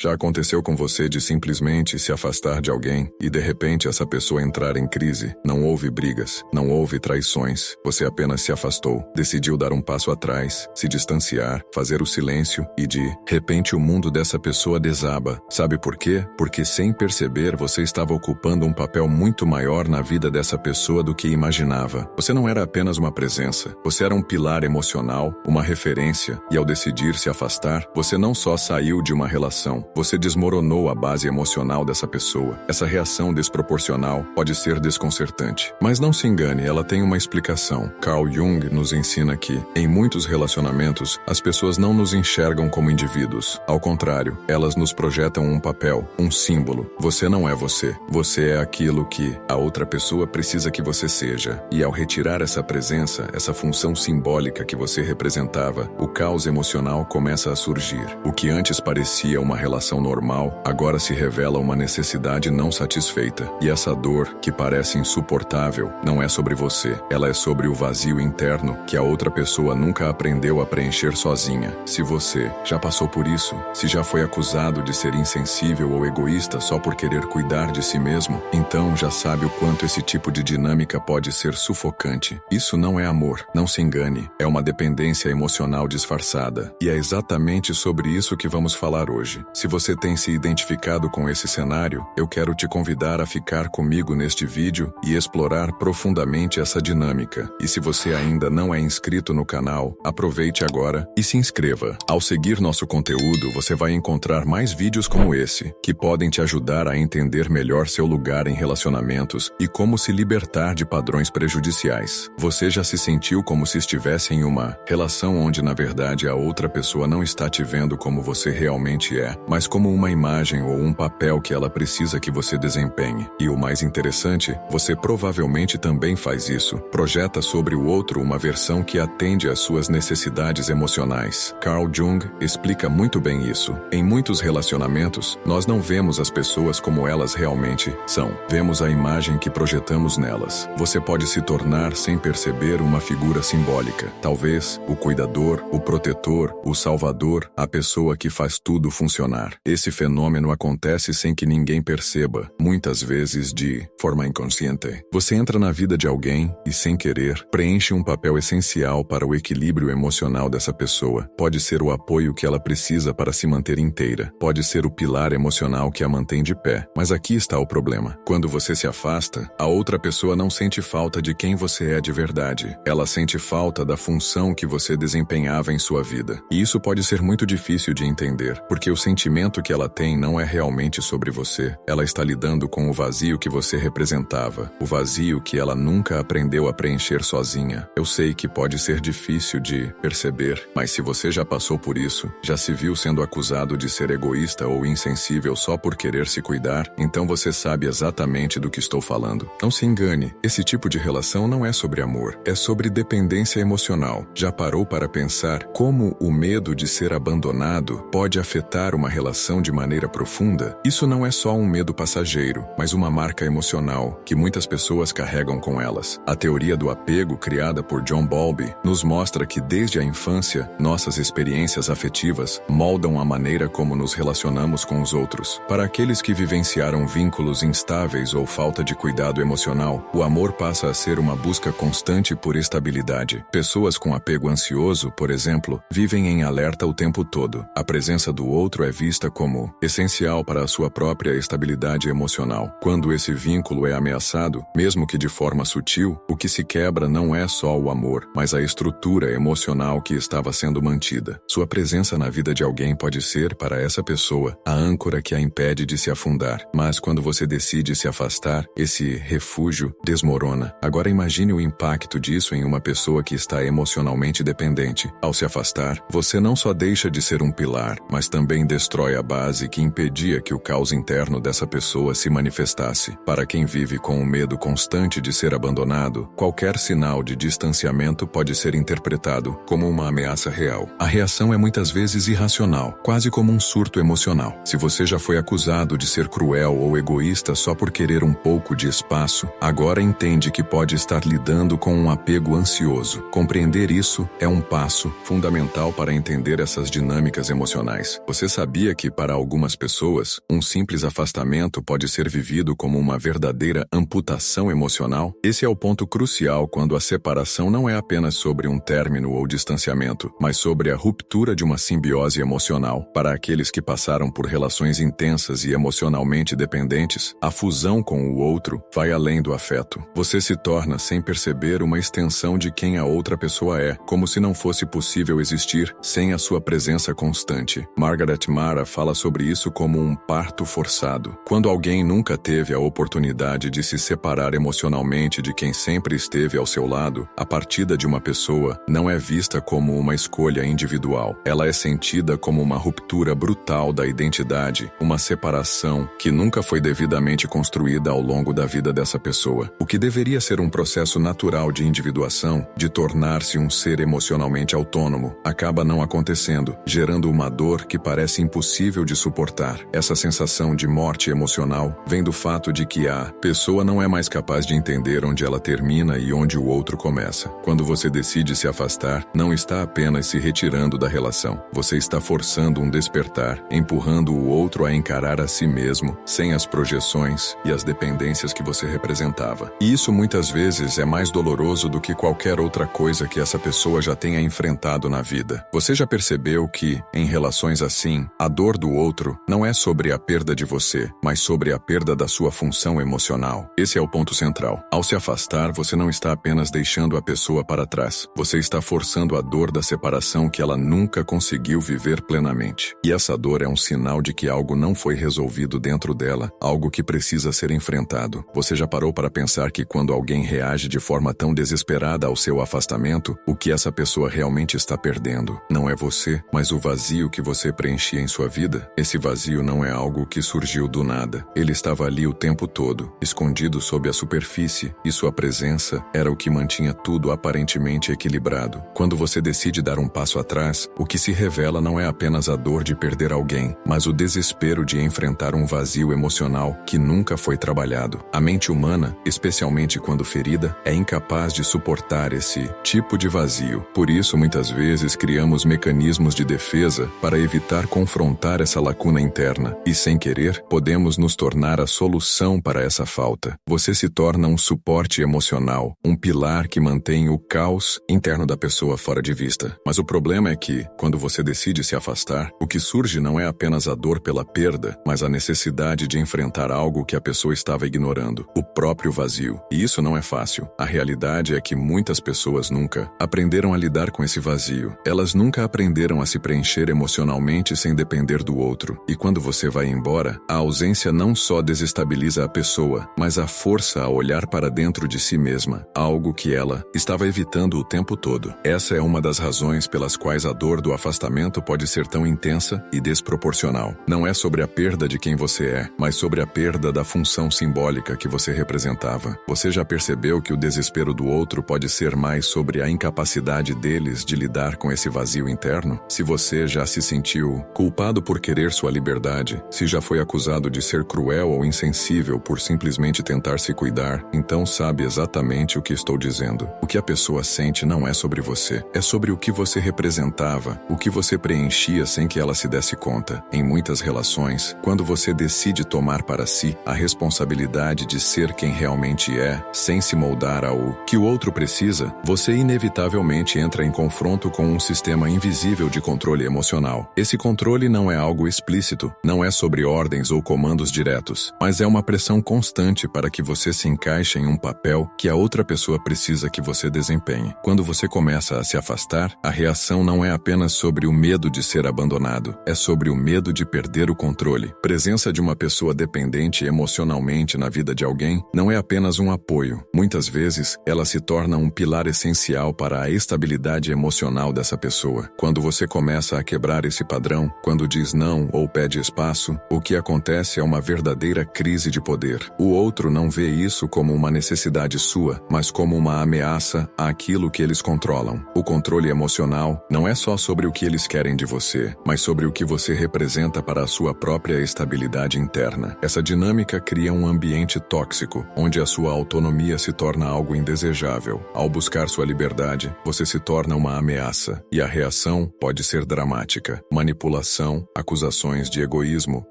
Já aconteceu com você de simplesmente se afastar de alguém e de repente essa pessoa entrar em crise? Não houve brigas, não houve traições, você apenas se afastou, decidiu dar um passo atrás, se distanciar, fazer o silêncio e de repente o mundo dessa pessoa desaba. Sabe por quê? Porque sem perceber você estava ocupando um papel muito maior na vida dessa pessoa do que imaginava. Você não era apenas uma presença, você era um pilar emocional, uma referência, e ao decidir se afastar, você não só saiu de uma relação, você desmoronou a base emocional dessa pessoa. Essa reação desproporcional pode ser desconcertante. Mas não se engane, ela tem uma explicação. Carl Jung nos ensina que, em muitos relacionamentos, as pessoas não nos enxergam como indivíduos. Ao contrário, elas nos projetam um papel, um símbolo. Você não é você. Você é aquilo que a outra pessoa precisa que você seja. E ao retirar essa presença, essa função simbólica que você representava, o caos emocional começa a surgir. O que antes parecia uma relação normal, agora se revela uma necessidade não satisfeita. E essa dor, que parece insuportável, não é sobre você. Ela é sobre o vazio interno que a outra pessoa nunca aprendeu a preencher sozinha. Se você já passou por isso, se já foi acusado de ser insensível ou egoísta só por querer cuidar de si mesmo, então já sabe o quanto esse tipo de dinâmica pode ser sufocante. Isso não é amor, não se engane. É uma dependência emocional disfarçada. E é exatamente sobre isso que vamos falar hoje. Se você tem se identificado com esse cenário, eu quero te convidar a ficar comigo neste vídeo e explorar profundamente essa dinâmica. E se você ainda não é inscrito no canal, aproveite agora e se inscreva. Ao seguir nosso conteúdo, você vai encontrar mais vídeos como esse, que podem te ajudar a entender melhor seu lugar em relacionamentos e como se libertar de padrões prejudiciais. Você já se sentiu como se estivesse em uma relação onde, na verdade, a outra pessoa não está te vendo como você realmente é, mas como uma imagem ou um papel que ela precisa que você desempenhe. E o mais interessante, você provavelmente também faz isso. Projeta sobre o outro uma versão que atende às suas necessidades emocionais. Carl Jung explica muito bem isso. Em muitos relacionamentos, nós não vemos as pessoas como elas realmente são. Vemos a imagem que projetamos nelas. Você pode se tornar, sem perceber, uma figura simbólica. Talvez o cuidador, o protetor, o salvador, a pessoa que faz tudo funcionar. Esse fenômeno acontece sem que ninguém perceba, muitas vezes de forma inconsciente. Você entra na vida de alguém e, sem querer, preenche um papel essencial para o equilíbrio emocional dessa pessoa. Pode ser o apoio que ela precisa para se manter inteira. Pode ser o pilar emocional que a mantém de pé. Mas aqui está o problema. Quando você se afasta, a outra pessoa não sente falta de quem você é de verdade. Ela sente falta da função que você desempenhava em sua vida. E isso pode ser muito difícil de entender, porque o sentimento que ela tem não é realmente sobre você. Ela está lidando com o vazio que você representava, o vazio que ela nunca aprendeu a preencher sozinha. Eu sei que pode ser difícil de perceber, mas se você já passou por isso, já se viu sendo acusado de ser egoísta ou insensível só por querer se cuidar, então você sabe exatamente do que estou falando. Não se engane, esse tipo de relação não é sobre amor, é sobre dependência emocional. Já parou para pensar como o medo de ser abandonado pode afetar uma relação de maneira profunda? Isso não é só um medo passageiro, mas uma marca emocional que muitas pessoas carregam com elas. A teoria do apego, criada por John Bowlby, nos mostra que desde a infância, nossas experiências afetivas moldam a maneira como nos relacionamos com os outros. Para aqueles que vivenciaram vínculos instáveis ou falta de cuidado emocional, o amor passa a ser uma busca constante por estabilidade. Pessoas com apego ansioso, por exemplo, vivem em alerta o tempo todo. A presença do outro é vista como essencial para a sua própria estabilidade emocional. Quando esse vínculo é ameaçado, mesmo que de forma sutil, o que se quebra não é só o amor, mas a estrutura emocional que estava sendo mantida. Sua presença na vida de alguém pode ser, para essa pessoa, a âncora que a impede de se afundar. Mas quando você decide se afastar, esse refúgio desmorona. Agora imagine o impacto disso em uma pessoa que está emocionalmente dependente. Ao se afastar, você não só deixa de ser um pilar, mas também destrói a base que impedia que o caos interno dessa pessoa se manifestasse. Para quem vive com o medo constante de ser abandonado, qualquer sinal de distanciamento pode ser interpretado como uma ameaça real. A reação é muitas vezes irracional, quase como um surto emocional. Se você já foi acusado de ser cruel ou egoísta só por querer um pouco de espaço, agora entende que pode estar lidando com um apego ansioso. Compreender isso é um passo fundamental para entender essas dinâmicas emocionais. Você sabia que, para algumas pessoas, um simples afastamento pode ser vivido como uma verdadeira amputação emocional? Esse é o ponto crucial quando a separação não é apenas sobre um término ou distanciamento, mas sobre a ruptura de uma simbiose emocional. Para aqueles que passaram por relações intensas e emocionalmente dependentes, a fusão com o outro vai além do afeto. Você se torna, sem perceber, uma extensão de quem a outra pessoa é, como se não fosse possível existir sem a sua presença constante. Margaret Mara fala sobre isso como um parto forçado. Quando alguém nunca teve a oportunidade de se separar emocionalmente de quem sempre esteve ao seu lado, a partida de uma pessoa não é vista como uma escolha individual. Ela é sentida como uma ruptura brutal da identidade, uma separação que nunca foi devidamente construída ao longo da vida dessa pessoa. O que deveria ser um processo natural de individuação, de tornar-se um ser emocionalmente autônomo, acaba não acontecendo, gerando uma dor que parece impossível de suportar. Essa sensação de morte emocional vem do fato de que a pessoa não é mais capaz de entender onde ela termina e onde o outro começa. Quando você decide se afastar, não está apenas se retirando da relação. Você está forçando um despertar, empurrando o outro a encarar a si mesmo, sem as projeções e as dependências que você representava. E isso muitas vezes é mais doloroso do que qualquer outra coisa que essa pessoa já tenha enfrentado na vida. Você já percebeu que, em relações assim, a dor do outro não é sobre a perda de você, mas sobre a perda da sua função emocional? Esse é o ponto central. Ao se afastar, você não está apenas deixando a pessoa para trás. Você está forçando a dor da separação que ela nunca conseguiu viver plenamente. E essa dor é um sinal de que algo não foi resolvido dentro dela, algo que precisa ser enfrentado. Você já parou para pensar que quando alguém reage de forma tão desesperada ao seu afastamento, o que essa pessoa realmente está perdendo não é você, mas o vazio que você preenchia em sua vida? Esse vazio não é algo que surgiu do nada. Ele estava ali o tempo todo, escondido sob a superfície, e sua presença era o que mantinha tudo aparentemente equilibrado. Quando você decide dar um passo atrás, o que se revela não é apenas a dor de perder alguém, mas o desespero de enfrentar um vazio emocional que nunca foi trabalhado. A mente humana, especialmente quando ferida, é incapaz de suportar esse tipo de vazio. Por isso, muitas vezes, criamos mecanismos de defesa para evitar confrontar essa lacuna interna. E, sem querer, podemos nos tornar a solução para essa falta. Você se torna um suporte emocional, um pilar que mantém o caos interno da pessoa fora de vista. Mas o problema é que, quando você decide se afastar, o que surge não é apenas a dor pela perda, mas a necessidade de enfrentar algo que a pessoa estava ignorando, o próprio vazio. E isso não é fácil. A realidade é que muitas pessoas nunca aprenderam a lidar com esse vazio. Elas nunca aprenderam a se preencher emocionalmente sem depender do outro. E quando você vai embora, a ausência não só desestabiliza a pessoa, mas a força a olhar para dentro de si mesma, algo que ela estava evitando o tempo todo. Essa é uma das razões pelas quais a dor do afastamento pode ser tão intensa e desproporcional. Não é sobre a perda de quem você é, mas sobre a perda da função simbólica que você representava. Você já percebeu que o desespero do outro pode ser mais sobre a incapacidade deles de lidar com esse vazio interno? Se você já se sentiu culpado por querer sua liberdade, se já foi acusado de ser cruel ou insensível por simplesmente tentar se cuidar, então sabe exatamente o que estou dizendo. O que a pessoa sente não é sobre você, é sobre o que você representava, o que você preenchia sem que ela se desse conta. Em muitas relações, quando você decide tomar para si a responsabilidade de ser quem realmente é, sem se moldar ao que o outro precisa, você inevitavelmente entra em confronto com um sistema invisível de controle emocional. Esse controle não é algo explícito, não é sobre ordens ou comandos diretos, mas é uma pressão constante para que você se encaixe em um papel que a outra pessoa precisa que você desempenhe. Quando você começa a se afastar, a reação não é apenas sobre o medo de ser abandonado, é sobre o medo de perder o controle. Presença de uma pessoa dependente emocionalmente na vida de alguém não é apenas um apoio. Muitas vezes, ela se torna um pilar essencial para a estabilidade emocional dessa pessoa. Quando você começa a quebrar esse padrão, quando diz não ou pede espaço, o que acontece é uma verdadeira crise de poder. O outro não vê isso como uma necessidade sua, mas como uma ameaça àquilo que eles controlam. O controle emocional não é só sobre o que eles querem de você, mas sobre o que você representa para a sua própria estabilidade interna. Essa dinâmica cria um ambiente tóxico, onde a sua autonomia se torna algo indesejável. Ao buscar sua liberdade, você se torna uma ameaça, e a reação pode ser dramática: manipulação, comparação, acusações de egoísmo,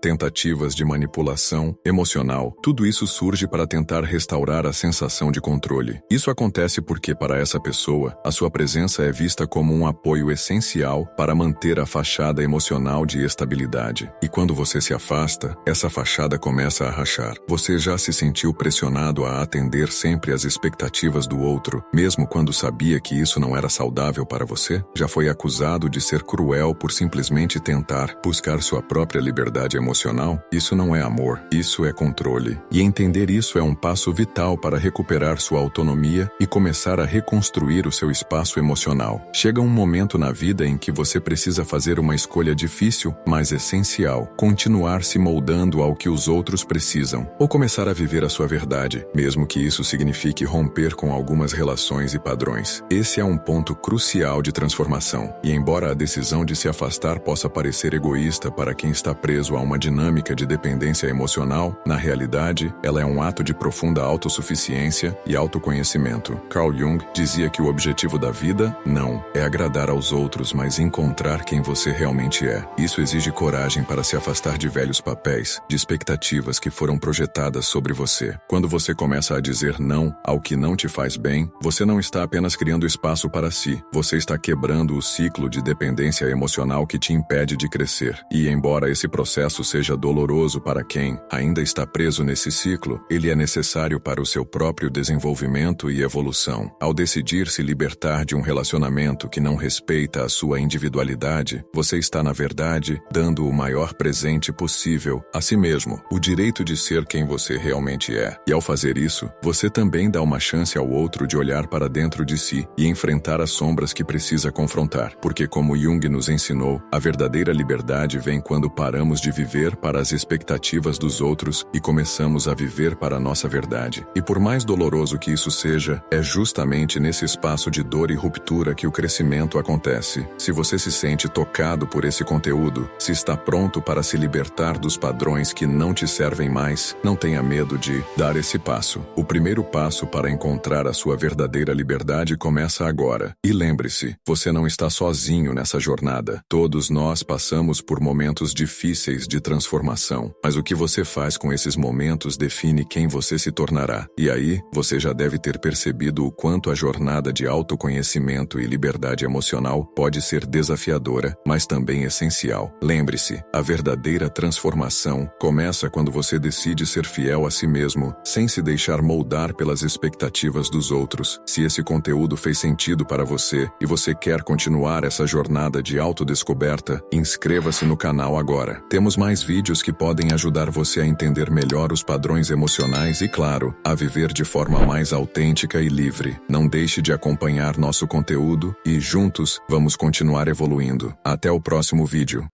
tentativas de manipulação emocional. Tudo isso surge para tentar restaurar a sensação de controle. Isso acontece porque, para essa pessoa, a sua presença é vista como um apoio essencial para manter a fachada emocional de estabilidade. E quando você se afasta, essa fachada começa a rachar. Você já se sentiu pressionado a atender sempre às expectativas do outro, mesmo quando sabia que isso não era saudável para você? Já foi acusado de ser cruel por simplesmente tentar buscar sua própria liberdade emocional? Isso não é amor, isso é controle. E entender isso é um passo vital para recuperar sua autonomia e começar a reconstruir o seu espaço emocional. Chega um momento na vida em que você precisa fazer uma escolha difícil, mas essencial: continuar se moldando ao que os outros precisam, ou começar a viver a sua verdade, mesmo que isso signifique romper com algumas relações e padrões. Esse é um ponto crucial de transformação, e embora a decisão de se afastar possa parecer egoísta para quem está preso a uma dinâmica de dependência emocional, na realidade, ela é um ato de profunda autossuficiência e autoconhecimento. Carl Jung dizia que o objetivo da vida não é agradar aos outros, mas encontrar quem você realmente é. Isso exige coragem para se afastar de velhos papéis, de expectativas que foram projetadas sobre você. Quando você começa a dizer não ao que não te faz bem, você não está apenas criando espaço para si, você está quebrando o ciclo de dependência emocional que te impede de crescer. E embora esse processo seja doloroso para quem ainda está preso nesse ciclo, ele é necessário para o seu próprio desenvolvimento e evolução. Ao decidir se libertar de um relacionamento que não respeita a sua individualidade, você está, na verdade, dando o maior presente possível a si mesmo, o direito de ser quem você realmente é. E ao fazer isso, você também dá uma chance ao outro de olhar para dentro de si e enfrentar as sombras que precisa confrontar. Porque, como Jung nos ensinou, a verdadeira liberdade vem quando paramos de viver para as expectativas dos outros e começamos a viver para a nossa verdade. E por mais doloroso que isso seja, é justamente nesse espaço de dor e ruptura que o crescimento acontece. Se você se sente tocado por esse conteúdo, se está pronto para se libertar dos padrões que não te servem mais, não tenha medo de dar esse passo. O primeiro passo para encontrar a sua verdadeira liberdade começa agora. E lembre-se, você não está sozinho nessa jornada. Todos nós passamos por momentos difíceis de transformação, mas o que você faz com esses momentos define quem você se tornará. E aí, você já deve ter percebido o quanto a jornada de autoconhecimento e liberdade emocional pode ser desafiadora, mas também essencial. Lembre-se, a verdadeira transformação começa quando você decide ser fiel a si mesmo, sem se deixar moldar pelas expectativas dos outros. Se esse conteúdo fez sentido para você e você quer continuar essa jornada de autodescoberta, inscreva-se no canal agora. Temos mais vídeos que podem ajudar você a entender melhor os padrões emocionais e, claro, a viver de forma mais autêntica e livre. Não deixe de acompanhar nosso conteúdo e, juntos, vamos continuar evoluindo. Até o próximo vídeo.